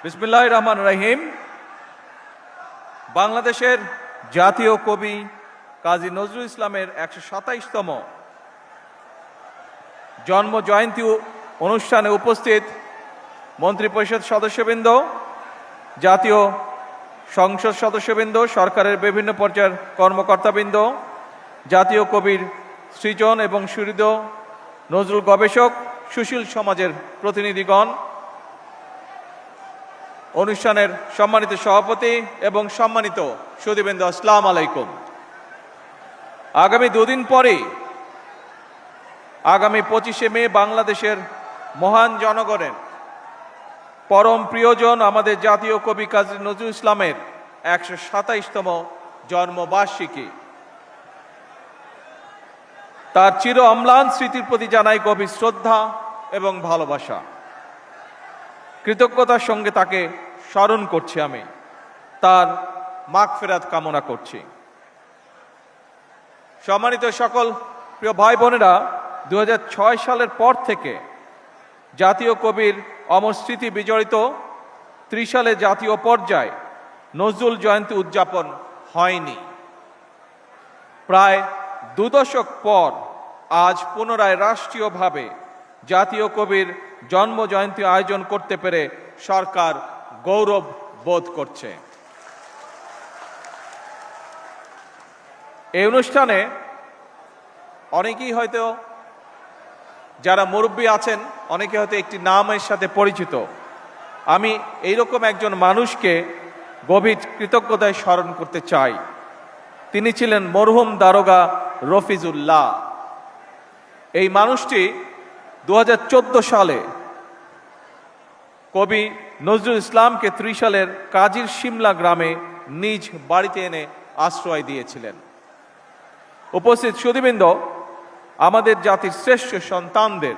বিসমিল্লাহির রহমানির রহিম। বাংলাদেশের জাতীয় কবি কাজী নজরুল ইসলামের ১২৭তম জন্ম জয়ন্তী অনুষ্ঠানে উপস্থিত মন্ত্রিপরিষদ সদস্যবৃন্দ, জাতীয় সংসদ সদস্যবৃন্দ, সরকারের বিভিন্ন পর্যায়ের কর্মকর্তাবৃন্দ, জাতীয় কবির সৃজন এবং সুহৃদ নজরুল গবেষক, সুশীল সমাজের প্রতিনিধিগণ, অনুষ্ঠানের সম্মানিত সভাপতি এবং সম্মানিত সুধীবৃন্দ, আসসালামু আলাইকুম। আগামী দুদিন পরে আগামী 25শে মে বাংলাদেশের মহান জনগণের পরম প্রিয়জন আমাদের জাতীয় কবি কাজী নজরুল ইসলামের ১২৭তম জন্মবার্ষিকী। তার চির অম্লান স্মৃতির প্রতি জানাই গভীর শ্রদ্ধা এবং ভালোবাসা। কৃতজ্ঞতার সঙ্গে তাকে স্মরণ করছি, আমি তার মাগফিরাত কামনা করছি। সম্মানিত সকল প্রিয় ভাই বোনেরা, ২০০৬ সালের পর থেকে জাতীয় কবির অমর স্মৃতি বিজড়িত ত্রিশালে জাতীয় পর্যায়ে নজরুল জয়ন্তী উদযাপন হয়নি। প্রায় ২ দশক পর আজ পুনরায় রাষ্ট্রীয়ভাবে জাতীয় কবির জন্ম জয়ন্তী আয়োজন করতে পেরে সরকার গৌরব বোধ করছে। এই অনুষ্ঠানে অনেকেই হয়তো, যারা মুরব্বী আছেন, অনেকে হয়তো একটি নামের সাথে পরিচিত। আমি এইরকম একজন মানুষকে গভীর কৃতজ্ঞতায় স্মরণ করতে চাই। তিনি ছিলেন মরহুম দারোগা রফিজুল্লাহ। এই মানুষটি ২০১৪ সালে কবি নজরুল ইসলামকে ত্রিশালের কাজীর শিমলা গ্রামে নিজ বাড়িতে এনে আশ্রয় দিয়েছিলেন। উপস্থিত সুধীবৃন্দ, আমাদের জাতির শ্রেষ্ঠ সন্তানদের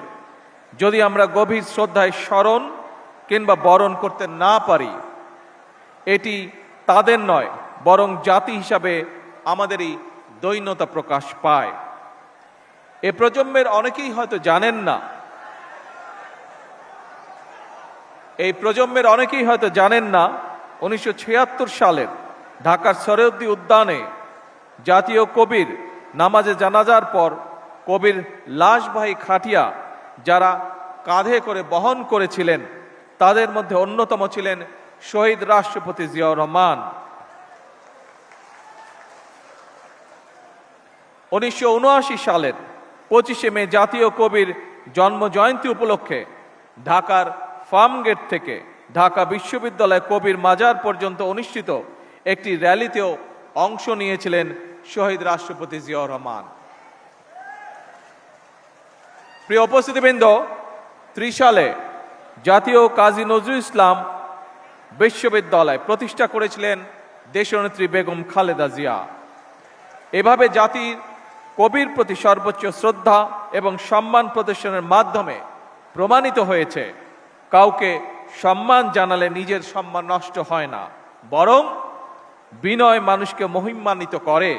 যদি আমরা গভীর শ্রদ্ধায় স্মরণ কিংবা বরণ করতে না পারি, এটি তাদের নয় বরং জাতি হিসাবে আমাদেরই দৈন্যতা প্রকাশ পায়। এ প্রজন্মের অনেকেই হয়তো জানেন না, এই প্রজন্মের অনেকেই হয়তো জানেন না ১৯৭৬ সালের ঢাকার সরোয়ার্দী উদ্যানে জাতীয় কবির নামাজে জানাজার পর কবির লাশবাহী খাটিয়া যারা কাঁধে করে বহন করেছিলেন, তাদের মধ্যে অন্যতম ছিলেন শহীদ রাষ্ট্রপতি জিয়াউর রহমান। ১৯৭৯ সালের ২৫শে মে জাতীয় কবির জন্ম জয়ন্তী উপলক্ষে ঢাকার ফার্মগেট থেকে ঢাকা বিশ্ববিদ্যালয় কবির মাজার পর্যন্ত অনুষ্ঠিত একটি র্যালিতেও অংশ নিয়েছিলেন শহীদ রাষ্ট্রপতি জিয়াউর রহমান। প্রিয় উপস্থিতিবৃন্দ, ত্রিশালে জাতীয় কাজী নজরুল ইসলাম বিশ্ববিদ্যালয় প্রতিষ্ঠা করেছিলেন দেশনেত্রী বেগম খালেদা জিয়া। এভাবে জাতির কবির প্রতি সর্বোচ্চ শ্রদ্ধা এবং সম্মান প্রদর্শনের মাধ্যমে প্রমাণিত হয়েছে, কাউকে সম্মান জানালে নিজের সম্মান নষ্ট হয় না, বরং বিনয় মানুষকে মহিমান্বিত করে।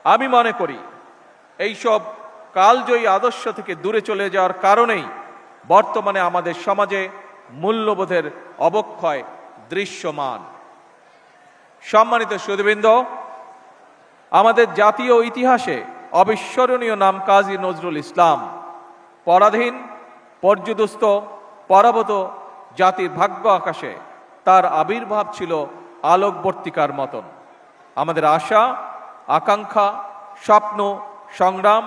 আমি মনে করি এইসব কালজয়ী আদর্শ থেকে দূরে চলে যাওয়ার কারণেই বর্তমানে আমাদের সমাজে মূল্যবোধের অবক্ষয় দৃশ্যমান। সম্মানিত সুধীবৃন্দ, আমাদের জাতীয় ইতিহাসে অবিস্মরণীয় নাম কাজী নজরুল ইসলাম। পরাধীন, পর্যুদস্ত, পরাভূত জাতির ভাগ্য আকাশে তার আবির্ভাব ছিল আলোকবর্তিকার মতন। আমাদের আশা, আকাঙ্ক্ষা, স্বপ্ন, সংগ্রাম,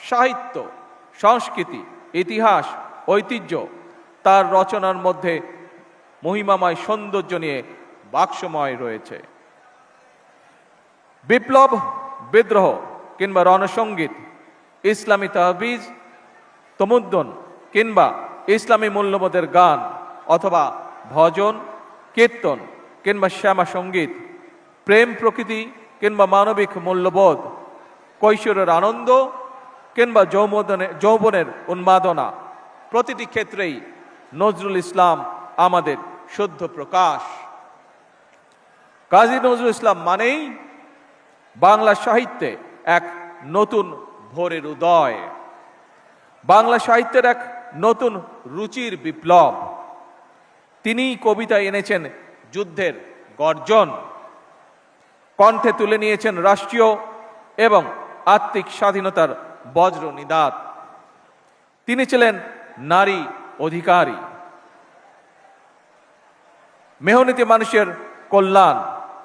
সাহিত্য, সংস্কৃতি, ইতিহাস, ঐতিহ্য তার রচনার মধ্যে মহিমাময় সৌন্দর্য নিয়ে বাক্সময় রয়েছে। বিপ্লব, বিদ্রোহ কিংবা রণসঙ্গীত, ইসলামী তাহবিজ, তমুদ্দন কিংবা ইসলামী মূল্যবোধের গান, অথবা ভজন, কীর্তন কিংবা শ্যামা সঙ্গীত, প্রেম প্রকৃতি কিংবা মানবিক মূল্যবোধ, কৈশোরের আনন্দ কিংবা যৌবনের উন্মাদনা, প্রতিটি ক্ষেত্রেই নজরুল ইসলাম আমাদের শুদ্ধ প্রকাশ। কাজী নজরুল ইসলাম মানেই বাংলা সাহিত্যে এক নতুন ভোরের উদয়, বাংলা সাহিত্যের এক নতুন রুচির বিপ্লব। তিনিই কবিতায় এনেছেন যুদ্ধের গর্জন, কণ্ঠে তুলে নিয়েছেন রাষ্ট্রীয় এবং আত্মিক স্বাধীনতার বজ্র নিদাত। তিনি ছিলেন নারী অধিকারী, মেহনতি মানুষের কল্যাণ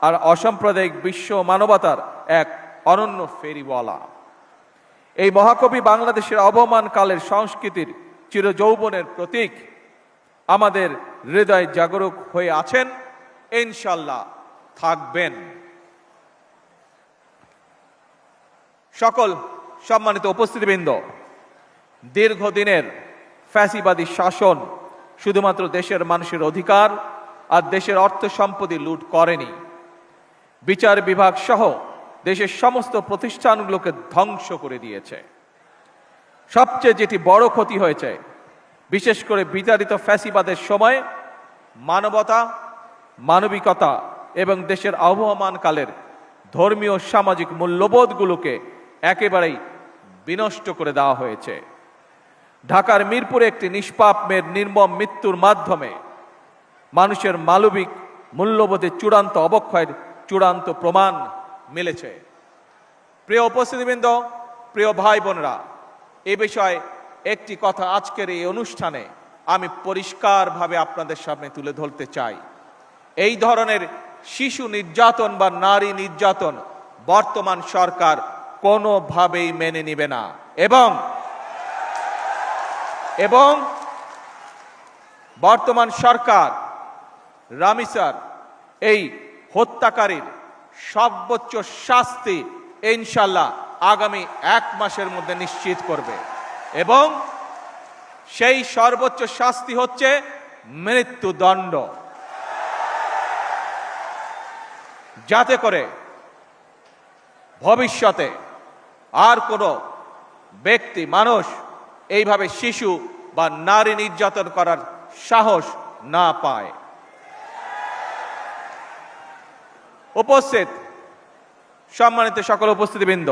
আর অসাম্প্রদায়িক বিশ্ব মানবতার এক অনন্য ফেরিওয়ালা। এই মহাকবি বাংলাদেশের অবমান কালের সংস্কৃতির চিরযৌবনের প্রতীক। আমাদের হৃদয় জাগরুক হয়ে আছেন, ইনশাল্লাহ থাকবেন। সকল সম্মানিত উপস্থিতিবৃন্দ, দীর্ঘদিনের ফ্যাসিবাদী শাসন শুধুমাত্র দেশের মানুষের অধিকার আর দেশের অর্থ সম্পত্তি লুট করেনি, বিচার বিভাগ সহ দেশের সমস্ত প্রতিষ্ঠানগুলোকে ধ্বংস করে দিয়েছে। সবচেয়ে যেটি বড় ক্ষতি হয়েছে, বিশেষ করে বিতাড়িত ফ্যাসিবাদের সময় মানবতা, মানবিকতা এবং দেশের আবহমানকালের ধর্মীয় সামাজিক মূল্যবোধগুলোকে একেবারেই বিনষ্ট করে দেওয়া হয়েছে। ঢাকার মিরপুরে একটি নিষ্পাপ মেয়ের নির্মম মৃত্যুর মাধ্যমে মানুষের মানবিক মূল্যবোধের চূড়ান্ত অবক্ষয়ের চূড়ান্ত প্রমাণ মিলেছে। প্রিয় উপস্থিতিবৃন্দ, প্রিয় ভাই বোনেরা, এ বিষয়ে একটি কথা আজকের এই অনুষ্ঠানে আমি পরিষ্কারভাবে আপনাদের সামনে তুলে ধরতে চাই। এই ধরনের শিশু নির্যাতন বা নারী নির্যাতন বর্তমান সরকার কোনোভাবেই মেনে নেবে না এবং বর্তমান সরকার রামিসার এই হত্যাকারীর সর্বোচ্চ শাস্তি ইনশাল্লাহ আগামী 1 মাসের মধ্যে নিশ্চিত করবে এবং সেই সর্বোচ্চ শাস্তি হচ্ছে মৃত্যুদণ্ড, যাতে করে ভবিষ্যতে আর কোনো ব্যক্তি মানুষ এইভাবে শিশু বা নারী নির্যাতন করার সাহস না পায়। উপস্থিত সম্মানিত সকল উপস্থিতিবৃন্দ,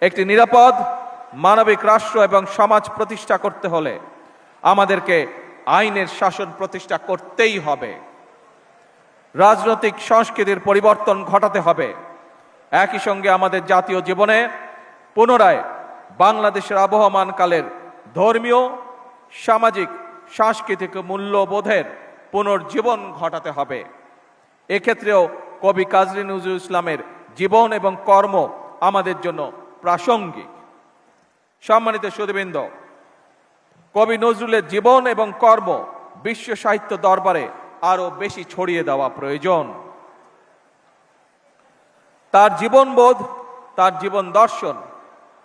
একটি নিরাপদ মানবিক রাষ্ট্র এবং সমাজ প্রতিষ্ঠা করতে হলে আমাদেরকে আইনের শাসন প্রতিষ্ঠা করতেই হবে। রাজনৈতিক সংস্কৃতির পরিবর্তন ঘটাতে হবে। একই সঙ্গে আমাদের জাতীয় জীবনে পুনরায় বাংলাদেশের আবহমানকালের ধর্মীয়, সামাজিক, সাংস্কৃতিক মূল্যবোধের পুনর্জীবন ঘটাতে হবে। এক্ষেত্রেও কবি কাজী নজরুল ইসলামের জীবন এবং কর্ম আমাদের জন্য প্রাসঙ্গিক। সম্মানিত সুধীবৃন্দ, কবি নজরুলের জীবন এবং কর্ম বিশ্ব সাহিত্য দরবারে আরো বেশি ছড়িয়ে দেওয়া প্রয়োজন। তার জীবনবোধ, তার জীবন দর্শন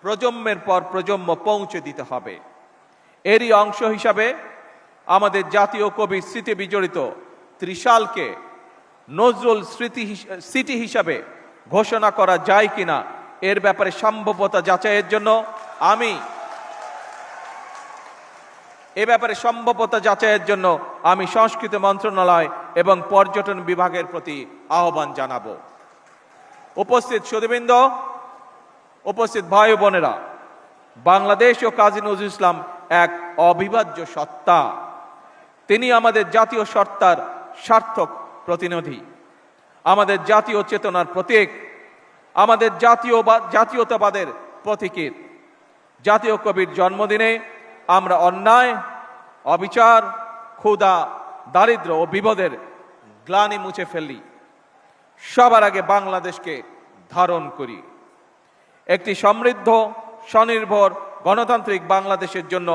প্রজন্মের পর প্রজন্ম পৌঁছে দিতে হবে। এরই অংশ হিসাবে আমাদের জাতীয় কবির স্মৃতি বিজড়িত ত্রিশালকে নজরুল সিটি হিসাবে ঘোষণা করা যায় কিনা এর ব্যাপারে সম্ভাব্যতা যাচাইয়ের জন্য আমি সংস্কৃতি মন্ত্রণালয় এবং পর্যটন বিভাগের প্রতি আহ্বান জানাবো। উপস্থিত সুধীবৃন্দ, উপস্থিত ভাই বোনেরা, বাংলাদেশ ও কাজী নজরুল ইসলাম এক অবিভাজ্য সত্তা। তিনি আমাদের জাতীয় সত্তার সার্থক প্রতিনিধি, আমাদের জাতীয় চেতনার প্রতীক, আমাদের জাতীয়তাবাদের প্রতীকীর। জাতীয় কবির জন্মদিনে আমরা অন্যায়, অবিচার, ক্ষুধা, দারিদ্র্য ও বিপদের গ্লানি মুছে ফেলি। সবার আগে বাংলাদেশকে ধারণ করি। একটি সমৃদ্ধ, স্বনির্ভর, গণতান্ত্রিক বাংলাদেশের জন্য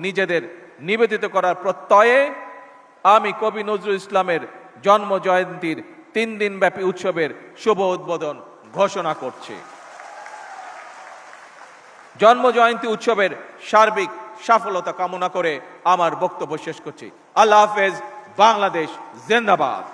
নিজেদের নিবেদিত করার প্রত্যয়ে আমি কবি নজরুল ইসলামের জন্ম জয়ন্তীর 3 দিনব্যাপী উৎসবের শুভ উদ্বোধন ঘোষণা করছি। জন্ম জয়ন্তী উৎসবের সার্বিক সফলতা কামনা করে আমার বক্তব্য শেষ করছি। আল্লাহ হাফেজ। বাংলাদেশ জিন্দাবাদ।